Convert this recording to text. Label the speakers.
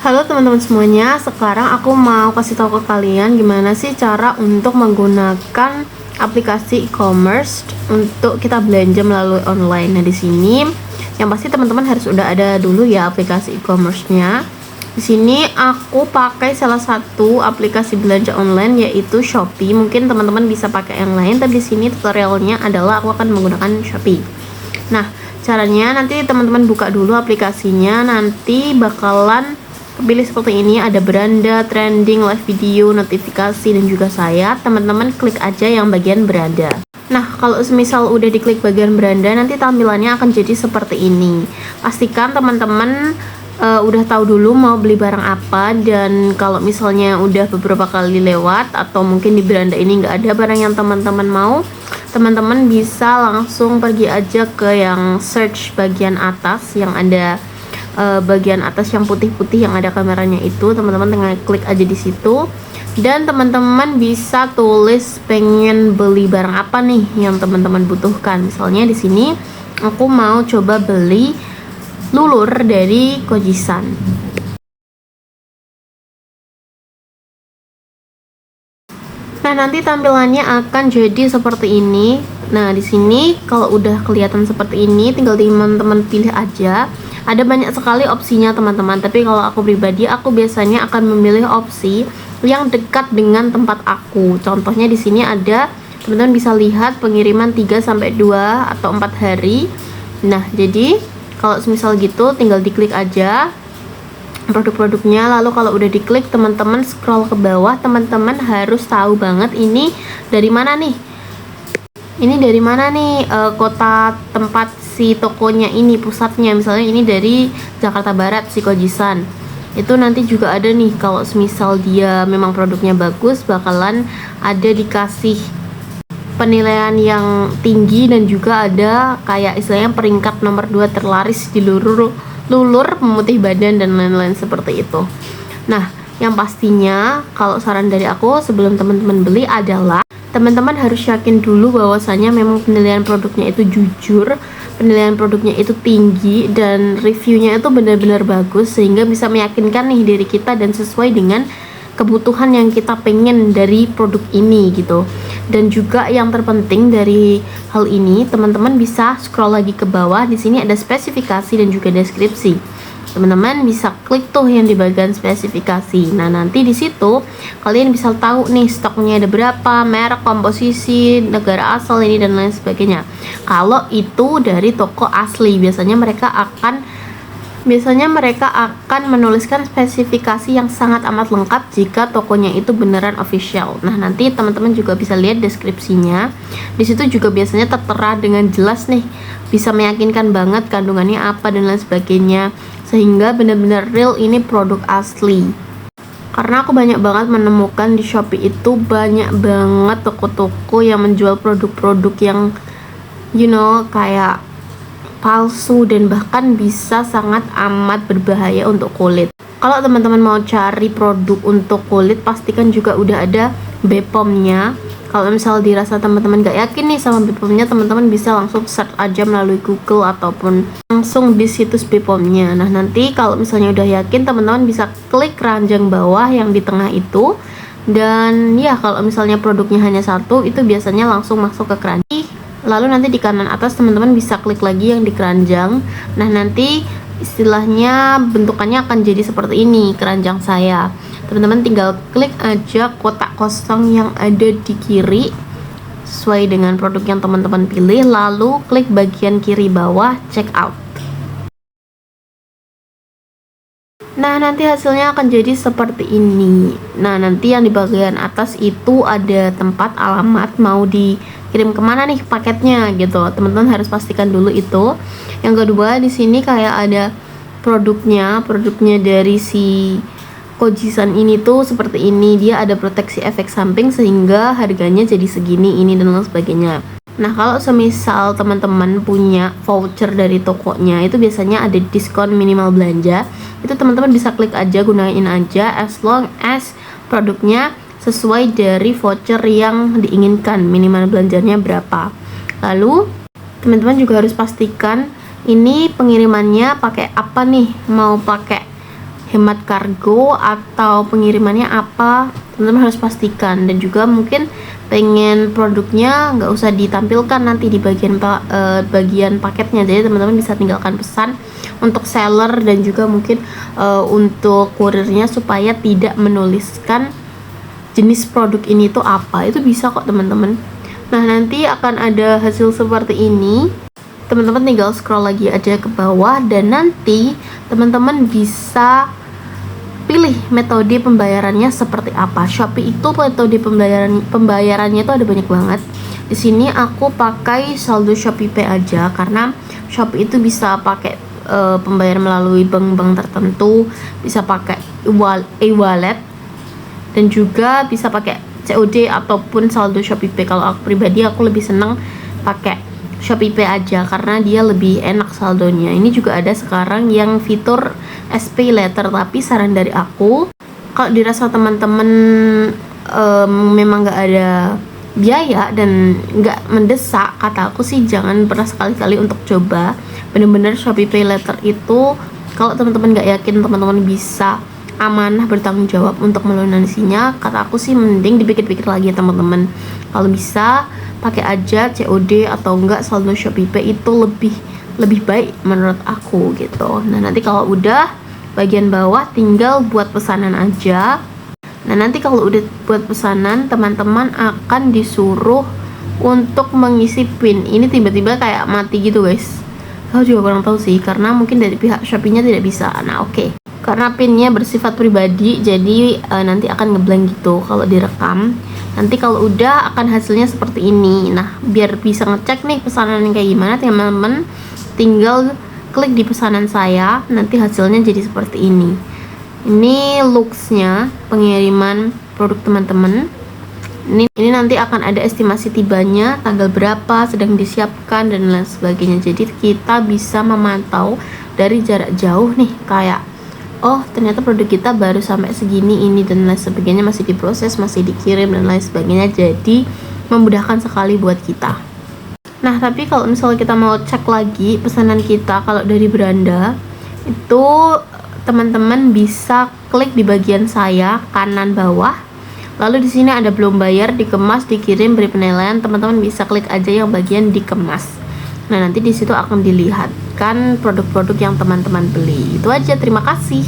Speaker 1: Halo teman-teman semuanya, sekarang aku mau kasih tahu ke kalian gimana sih cara untuk menggunakan aplikasi e-commerce untuk kita belanja melalui online. Nah, di sini yang pasti teman-teman harus udah ada dulu ya aplikasi e-commerce-nya. Di sini aku pakai salah satu aplikasi belanja online yaitu Shopee. Mungkin teman-teman bisa pakai yang lain, tapi di sini tutorialnya adalah aku akan menggunakan Shopee. Nah, caranya nanti teman-teman buka dulu aplikasinya, nanti bakalan pilih seperti ini, ada beranda, trending, live video, notifikasi, dan juga saya. Teman-teman klik aja yang bagian beranda. Nah, kalau semisal udah diklik bagian beranda, nanti tampilannya akan jadi seperti ini. Pastikan teman-teman udah tahu dulu mau beli barang apa, dan kalau misalnya udah beberapa kali lewat atau mungkin di beranda ini nggak ada barang yang teman-teman mau, teman-teman bisa langsung pergi aja ke yang search bagian atas yang ada bagian atas yang putih-putih yang ada kameranya itu. Teman-teman tinggal klik aja di situ dan teman-teman bisa tulis pengen beli barang apa nih yang teman-teman butuhkan. Misalnya di sini aku mau coba beli lulur dari Kojisan. Nah, nanti tampilannya akan jadi seperti ini. Nah, di sini kalau udah kelihatan seperti ini, tinggal teman-teman pilih aja. Ada banyak sekali opsinya teman-teman, tapi kalau aku pribadi, aku biasanya akan memilih opsi yang dekat dengan tempat aku. Contohnya di sini ada, teman-teman bisa lihat pengiriman 3-2 atau 4 hari. Nah, jadi kalau semisal gitu tinggal diklik aja produk-produknya. Lalu kalau udah diklik, teman-teman scroll ke bawah, teman-teman harus tahu banget ini dari mana nih. Ini dari mana nih kota tempat si tokonya ini, pusatnya. Misalnya ini dari Jakarta Barat, si Kojisan. Itu nanti juga ada nih, kalau semisal dia memang produknya bagus, bakalan ada dikasih penilaian yang tinggi, dan juga ada kayak istilahnya peringkat nomor 2 terlaris di lulur pemutih badan dan lain-lain seperti itu. Nah, yang pastinya kalau saran dari aku sebelum teman-teman beli adalah teman-teman harus yakin dulu bahwasanya memang penilaian produknya itu jujur, penilaian produknya itu tinggi, dan reviewnya itu benar-benar bagus sehingga bisa meyakinkan nih diri kita dan sesuai dengan kebutuhan yang kita pengen dari produk ini gitu. Dan juga yang terpenting dari hal ini, teman-teman bisa scroll lagi ke bawah. Di sini ada spesifikasi dan juga deskripsi. Teman-teman bisa klik tuh yang di bagian spesifikasi. Nah, nanti di situ kalian bisa tahu nih stoknya ada berapa, merek, komposisi, negara asal ini dan lain sebagainya. Kalau itu dari toko asli, biasanya mereka akan menuliskan spesifikasi yang sangat amat lengkap jika tokonya itu beneran official. Nah, nanti teman-teman juga bisa lihat deskripsinya. Di situ juga biasanya tertera dengan jelas nih, bisa meyakinkan banget kandungannya apa dan lain sebagainya, sehingga benar-benar real ini produk asli. Karena aku banyak banget menemukan di Shopee itu banyak banget toko-toko yang menjual produk-produk yang kayak palsu dan bahkan bisa sangat amat berbahaya untuk kulit. Kalau teman-teman mau cari produk untuk kulit, pastikan juga udah ada BPOM-nya. Kalau misal dirasa teman-teman gak yakin nih sama BPOM-nya, teman-teman bisa langsung search aja melalui Google ataupun langsung di situs BPOM-nya. Nah, nanti kalau misalnya udah yakin, teman-teman bisa klik keranjang bawah yang di tengah itu. Dan ya, kalau misalnya produknya hanya satu, itu biasanya langsung masuk ke keranjang. Lalu nanti di kanan atas teman-teman bisa klik lagi yang di keranjang. Nah, nanti istilahnya bentukannya akan jadi seperti ini keranjang saya. Teman-teman tinggal klik aja kotak kosong yang ada di kiri sesuai dengan produk yang teman-teman pilih, lalu klik bagian kiri bawah check out. Nah, nanti hasilnya akan jadi seperti ini. Nah, nanti yang di bagian atas itu ada tempat alamat mau dikirim kemana nih paketnya gitu. Teman-teman harus pastikan dulu itu. Yang kedua, di sini kayak ada produknya dari si Kojisan ini tuh seperti ini. Dia ada proteksi efek samping sehingga harganya jadi segini ini dan lain sebagainya. Nah, kalau semisal teman-teman punya voucher dari tokonya, itu biasanya ada diskon minimal belanja. Itu teman-teman bisa klik aja, gunain aja as long as produknya sesuai dari voucher yang diinginkan, minimal belanjanya berapa. Lalu teman-teman juga harus pastikan ini pengirimannya pakai apa nih, mau pakai hemat kargo atau pengirimannya apa, teman-teman harus pastikan. Dan juga mungkin pengen produknya nggak usah ditampilkan nanti di bagian paketnya, jadi teman-teman bisa tinggalkan pesan untuk seller dan juga mungkin untuk kurirnya supaya tidak menuliskan jenis produk ini tuh apa, itu bisa kok teman-teman. Nah, nanti akan ada hasil seperti ini. Teman-teman tinggal scroll lagi aja ke bawah dan nanti teman-teman bisa pilih metode pembayarannya seperti apa. Shopee itu metode pembayarannya itu ada banyak banget. Di sini aku pakai saldo Shopee Pay aja karena Shopee itu bisa pakai pembayaran melalui bank-bank tertentu, bisa pakai e-wallet dan juga bisa pakai COD ataupun saldo Shopee Pay. Kalau aku pribadi aku lebih seneng pakai Shopee Pay aja karena dia lebih enak saldonya. Ini juga ada sekarang yang fitur SP Later, tapi saran dari aku kalau dirasa teman-teman memang nggak ada biaya dan nggak mendesak, kata aku sih jangan pernah sekali-kali untuk coba. Bener-bener Shopee Pay Later itu kalau teman-teman nggak yakin teman-teman bisa amanah bertanggung jawab untuk melunasinya, kata aku sih mending dipikir-pikir lagi ya teman-teman. Kalau bisa pakai aja COD atau enggak saldo Shopee Pay, itu lebih baik menurut aku gitu. Nah, nanti kalau udah bagian bawah tinggal buat pesanan aja. Nah, nanti kalau udah buat pesanan, teman-teman akan disuruh untuk mengisi PIN. Ini tiba-tiba kayak mati gitu guys. Aku juga kurang tahu sih karena mungkin dari pihak Shopee-nya tidak bisa. Nah, oke. Karena pinnya bersifat pribadi, jadi nanti akan ngeblank gitu kalau direkam. Nanti kalau udah akan hasilnya seperti ini. Nah, biar bisa ngecek nih pesanan kayak gimana, teman-teman tinggal klik di pesanan saya, nanti hasilnya jadi seperti ini. Ini looksnya pengiriman produk teman-teman. Ini nanti akan ada estimasi tibanya, tanggal berapa, sedang disiapkan dan lain sebagainya. Jadi kita bisa memantau dari jarak jauh nih, kayak oh ternyata produk kita baru sampai segini ini dan lain sebagainya, masih diproses, masih dikirim dan lain sebagainya. Jadi memudahkan sekali buat kita. Nah, tapi kalau misalnya kita mau cek lagi pesanan kita kalau dari beranda, itu teman-teman bisa klik di bagian saya kanan bawah. Lalu di sini ada belum bayar, dikemas, dikirim, beri penilaian. Teman-teman bisa klik aja yang bagian dikemas. Nah, nanti di situ akan dilihatkan produk-produk yang teman-teman beli. Itu aja, terima kasih.